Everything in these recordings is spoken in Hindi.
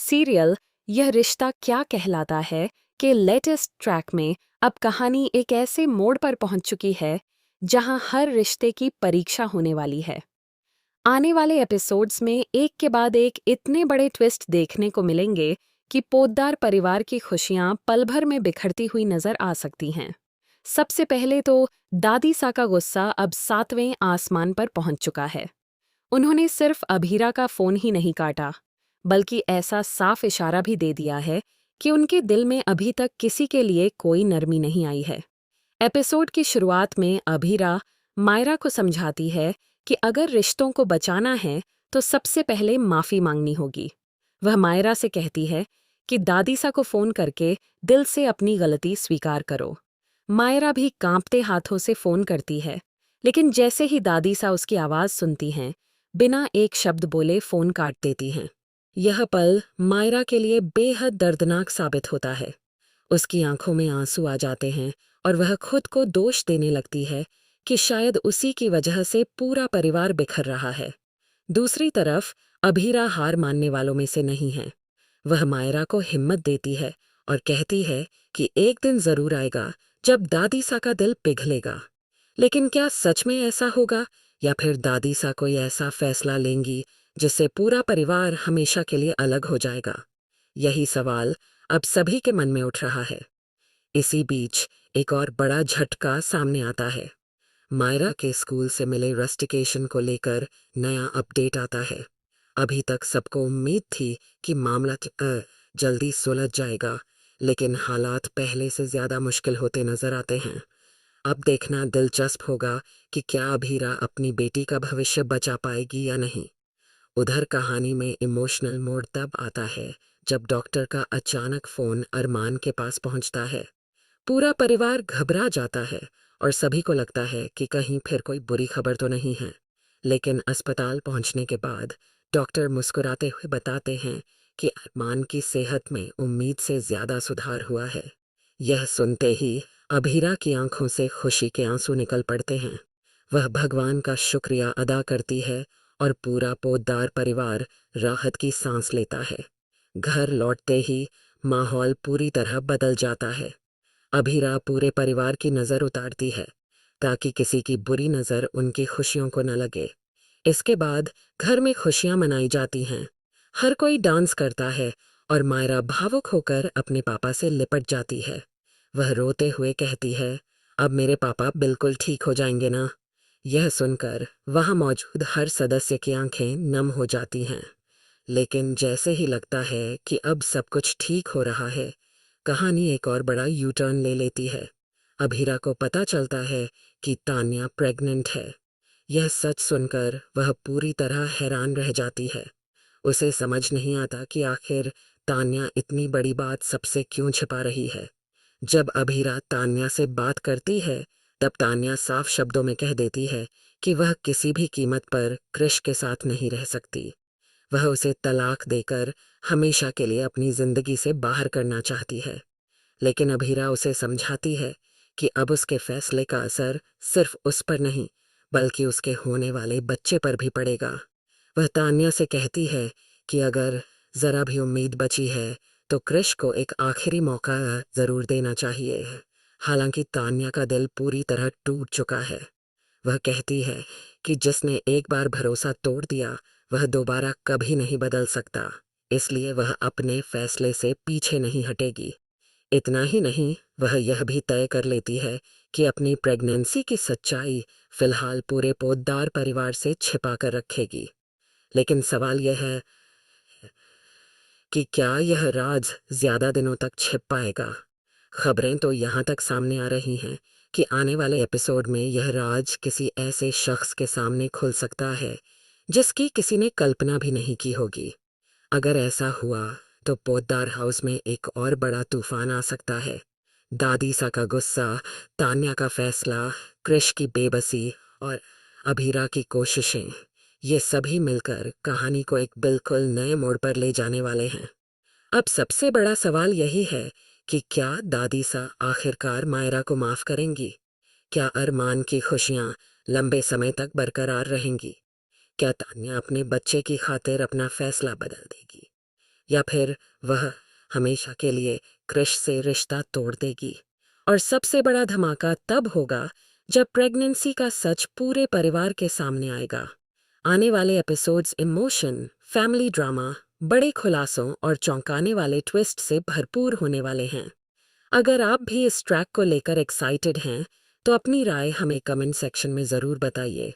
सीरियल यह रिश्ता क्या कहलाता है के लेटेस्ट ट्रैक में अब कहानी एक ऐसे मोड़ पर पहुंच चुकी है जहां हर रिश्ते की परीक्षा होने वाली है। आने वाले एपिसोड्स में एक के बाद एक इतने बड़े ट्विस्ट देखने को मिलेंगे कि पोद्दार परिवार की खुशियां पल भर में बिखरती हुई नजर आ सकती हैं। सबसे पहले तो दादी सा का गुस्सा अब 7वें आसमान पर पहुंच चुका है। उन्होंने सिर्फ अभीरा का फोन ही नहीं काटा, बल्कि ऐसा साफ इशारा भी दे दिया है कि उनके दिल में अभी तक किसी के लिए कोई नरमी नहीं आई है। एपिसोड की शुरुआत में अभीरा मायरा को समझाती है कि अगर रिश्तों को बचाना है तो सबसे पहले माफी मांगनी होगी। वह मायरा से कहती है कि दादी सा को फोन करके दिल से अपनी गलती स्वीकार करो। मायरा भी कांपते हाथों से फोन करती है, लेकिन जैसे ही दादी सा उसकी आवाज सुनती हैं, बिना एक शब्द बोले फोन काट देती हैं। यह पल मायरा के लिए बेहद दर्दनाक साबित होता है। उसकी आंखों में आंसू आ जाते हैं और वह खुद को दोष देने लगती है कि शायद उसी की वजह से पूरा परिवार बिखर रहा है। दूसरी तरफ अभीरा हार मानने वालों में से नहीं है। वह मायरा को हिम्मत देती है और कहती है कि एक दिन जरूर आएगा जब दादी सा का दिल पिघलेगा। लेकिन क्या सच में ऐसा होगा, या फिर दादी सा कोई ऐसा फैसला लेंगी जिससे पूरा परिवार हमेशा के लिए अलग हो जाएगा? यही सवाल अब सभी के मन में उठ रहा है। इसी बीच एक और बड़ा झटका सामने आता है। मायरा के स्कूल से मिले रस्टिकेशन को लेकर नया अपडेट आता है। अभी तक सबको उम्मीद थी कि मामला जल्दी सुलझ जाएगा, लेकिन हालात पहले से ज्यादा मुश्किल होते नजर आते हैं। अब देखना दिलचस्प होगा कि क्या अभीरा अपनी बेटी का भविष्य बचा पाएगी या नहीं। उधर कहानी में इमोशनल मोड़ तब आता है जब डॉक्टर का अचानक फोन अरमान के पास पहुंचता है। पूरा परिवार घबरा जाता है और सभी को लगता है कि कहीं फिर कोई बुरी खबर तो नहीं है। लेकिन अस्पताल पहुंचने के बाद डॉक्टर मुस्कुराते हुए बताते हैं कि अरमान की सेहत में उम्मीद से ज्यादा सुधार हुआ है। यह सुनते ही अभीरा की आंखों से खुशी के आंसू निकल पड़ते हैं। वह भगवान का शुक्रिया अदा करती है और पूरा पोद्दार परिवार राहत की सांस लेता है। घर लौटते ही माहौल पूरी तरह बदल जाता है। अभीरा पूरे परिवार की नज़र उतारती है ताकि किसी की बुरी नज़र उनकी खुशियों को न लगे। इसके बाद घर में खुशियां मनाई जाती हैं। हर कोई डांस करता है और मायरा भावुक होकर अपने पापा से लिपट जाती है। वह रोते हुए कहती है, अब मेरे पापा बिल्कुल ठीक हो जाएंगे ना। यह सुनकर वहां मौजूद हर सदस्य की आंखें नम हो जाती हैं। लेकिन जैसे ही लगता है कि अब सब कुछ ठीक हो रहा है, कहानी एक और बड़ा यू टर्न ले लेती है। अभीरा को पता चलता है कि तान्या प्रेग्नेंट है। यह सच सुनकर वह पूरी तरह हैरान रह जाती है। उसे समझ नहीं आता कि आखिर तान्या इतनी बड़ी बात सबसे क्यों छिपा रही है। जब अभीरा तान्या से बात करती है, तब तान्या साफ शब्दों में कह देती है कि वह किसी भी कीमत पर कृष के साथ नहीं रह सकती। वह उसे तलाक देकर हमेशा के लिए अपनी जिंदगी से बाहर करना चाहती है। लेकिन अभीरा उसे समझाती है कि अब उसके फैसले का असर सिर्फ उस पर नहीं, बल्कि उसके होने वाले बच्चे पर भी पड़ेगा। वह तान्या से कहती है कि अगर जरा भी उम्मीद बची है तो कृष को एक आखिरी मौका जरूर देना चाहिए। हालांकि तान्या का दिल पूरी तरह टूट चुका है। वह कहती है कि जिसने एक बार भरोसा तोड़ दिया वह दोबारा कभी नहीं बदल सकता, इसलिए वह अपने फैसले से पीछे नहीं हटेगी। इतना ही नहीं, वह यह भी तय कर लेती है कि अपनी प्रेगनेंसी की सच्चाई फिलहाल पूरे पोद्दार परिवार से छिपा कर रखेगी। लेकिन सवाल यह है कि क्या यह राज ज्यादा दिनों तक छिप पाएगा। खबरें तो यहाँ तक सामने आ रही हैं कि आने वाले एपिसोड में यह राज किसी ऐसे शख्स के सामने खुल सकता है जिसकी किसी ने कल्पना भी नहीं की होगी। अगर ऐसा हुआ तो पोद्दार हाउस में एक और बड़ा तूफान आ सकता है। दादी सा का गुस्सा, तान्या का फैसला, कृष की बेबसी और अभीरा की कोशिशें, ये सभी मिलकर कहानी को एक बिल्कुल नए मोड़ पर ले जाने वाले हैं। अब सबसे बड़ा सवाल यही है कि क्या दादी सा आखिरकार मायरा को माफ करेंगी? क्या अरमान की खुशियां लंबे समय तक बरकरार रहेंगी? क्या तान्या अपने बच्चे की खातिर अपना फैसला बदल देगी? या फिर वह हमेशा के लिए क्रिश से रिश्ता तोड़ देगी। और सबसे बड़ा धमाका तब होगा जब प्रेगनेंसी का सच पूरे परिवार के सामने आएगा। आने वाले एपिसोड्स इमोशन, फैमिली ड्रामा, बड़े खुलासों और चौंकाने वाले ट्विस्ट से भरपूर होने वाले हैं। अगर आप भी इस ट्रैक को लेकर एक्साइटेड हैं, तो अपनी राय हमें कमेंट सेक्शन में ज़रूर बताइए।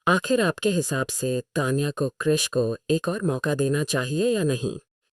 आखिर आपके हिसाब से तान्या को क्रिश को एक और मौका देना चाहिए या नहीं?